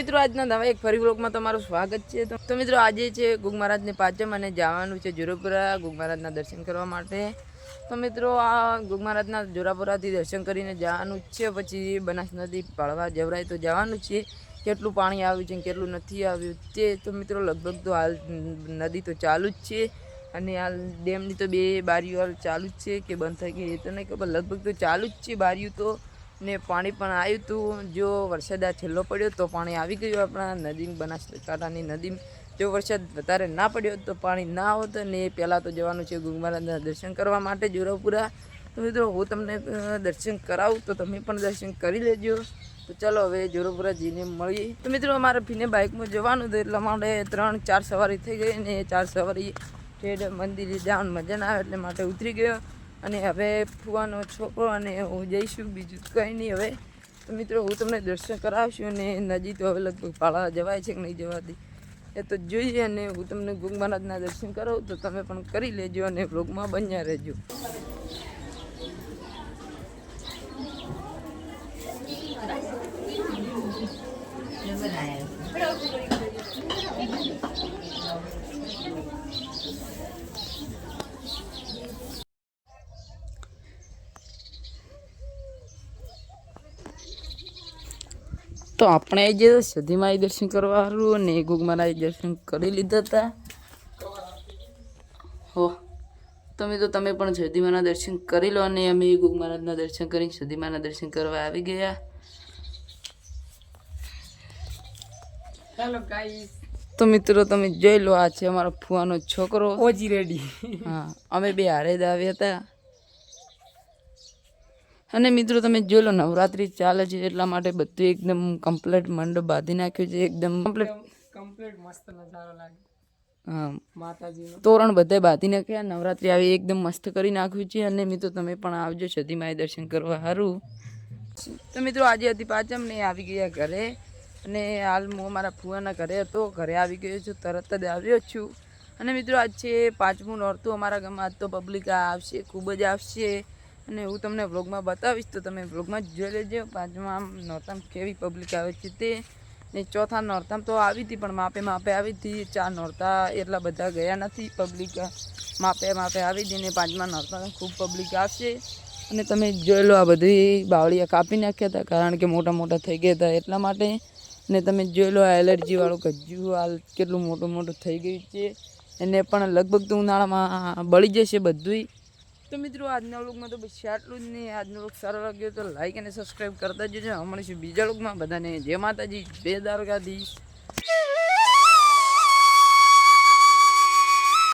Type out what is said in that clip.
મિત્રો આજના નવા એક ફરી વ્લોગમાં તમારું સ્વાગત છે। તો મિત્રો આજે છે ગુગ મહારાજની પાંચમ અને જવાનું છે જોરાપુરા ગુગ મહારાજના દર્શન કરવા માટે। તો મિત્રો આ ગુગ મહારાજના જોરાપુરાથી દર્શન કરીને જવાનું છે, પછી બનાસ નદી પાળવા જવરાય તો જવાનું છે। કેટલું પાણી આવ્યું છે કેટલું નથી આવ્યું તે તો મિત્રો લગભગ તો હાલ નદી તો ચાલુ જ છે અને હાલ ડેમની તો બે બારીઓ હાલ ચાલુ જ છે કે બંધ થઈ ગઈ એ તો નહીં ખબર, લગભગ તો ચાલુ જ છે બારીઓ તો। ને પાણી પણ આવ્યું હતું, જો વરસાદ આ છેલ્લો પડ્યો તો પાણી આવી ગયું આપણા નદી બનાસકાંઠાની નદી। જો વરસાદ વધારે ના પડ્યો તો પાણી ના આવત ને પહેલાં તો જવાનું છે ગુગ મહારાજના દર્શન કરવા માટે જોરાપુરા। તો મિત્રો હું તમને દર્શન કરાવું તો તમે પણ દર્શન કરી લેજો। તો ચાલો હવે જોરાપુરા જઈને મળીએ। તો મિત્રો અમારે ફીને બાઇકમાં જવાનું હતું એટલા માટે 3-4 સવારી થઈ ગઈ ને 4 સવારી મંદિરે જવાનું મજા ના આવે એટલે માટે ઉતરી ગયો અને હવે ફુવાનો છોકરો અને હું જઈશું, બીજું કંઈ નહીં હવે। તો મિત્રો હું તમને દર્શન કરાવશું અને નદી તો હવે લગભગ પાળા જવાય છે કે નહીં જવાતી એ તો જોઈએ, અને હું તમને ગુગ મહારાજના દર્શન કરાવું તો તમે પણ કરી લેજો અને વ્લોગમાં બન્યા રહેજો। તો આપણે જે સધીમાં દર્શન કરવા સારું અને ગુગ મહારાજ દર્શન કરી લીધા હતા હો। તમે પણ સધીમાના દર્શન કરી લો અને અમે ગુગ મહારાજના દર્શન કરીને સધીમાના દર્શન કરવા આવી ગયા। હેલો ગાઈસ, તો મિત્રો તમે જોઈ લો આ છે અમારો ફુવાનો છોકરો ઓજી રેડી। હા, અમે બે હારે જ આવ્યા હતા અને મિત્રો તમે જોઈ લો નવરાત્રી ચાલે છે એટલા માટે બધું એકદમ કમ્પ્લીટ મંડપ બાંધી નાખ્યું છે, એકદમ કમ્પ્લીટ મસ્ત નજારો લાગે। હા, માતાજીનો તોરણ બધે બાંધી નાખ્યા, નવરાત્રી આવી એકદમ મસ્ત કરી નાખ્યું છે અને મિત્રો તમે પણ આવજો સધીમાએ દર્શન કરવા સારું। તો મિત્રો આજે હતી પાંચમ ને આવી ગયા ઘરે અને હાલ હું મારા ફુવાના ઘરે હતો, ઘરે આવી ગયો છું, તરત જ આવ્યો છું। અને મિત્રો આજ છે 5મું નોરતું અમારા ગામમાં, આજ તો પબ્લિક આવશે, ખૂબ જ આવશે અને હું તમને વ્લોગમાં બતાવીશ તો તમે વ્લોગમાં જ જોઈ લેજો 5મા નોરતામાં કેવી પબ્લિક આવે છે તે। ને ચોથા નોરતામાં તો આવી હતી પણ માપે આવી હતી, 4 નોરતા એટલા બધા ગયા નથી, પબ્લિક માપે આવી હતી ને 5મા નોરતામાં ખૂબ પબ્લિક આવશે। અને તમે જોઈ લો આ બધી બાવળિયા કાપી નાખ્યા હતા કારણ કે મોટા થઈ ગયા હતા એટલા માટે। ને તમે જોઈ લો આ એલર્જીવાળું ગજ્જું હાલ કેટલું મોટું થઈ ગયું છે, એને પણ લગભગ તો ઉનાળામાં બળી જશે બધુંય। તો મિત્રો આજના વ્લોગમાં તો બસ આટલું જ નહીં। આજનો વ્લોગ સારો લાગ્યો તો લાઈક અને સબસ્ક્રાઈબ કરતા જજો। મળીશું બીજા વ્લોગમાં, બધાને જય માતાજી, જય દ્વારકાધીશ।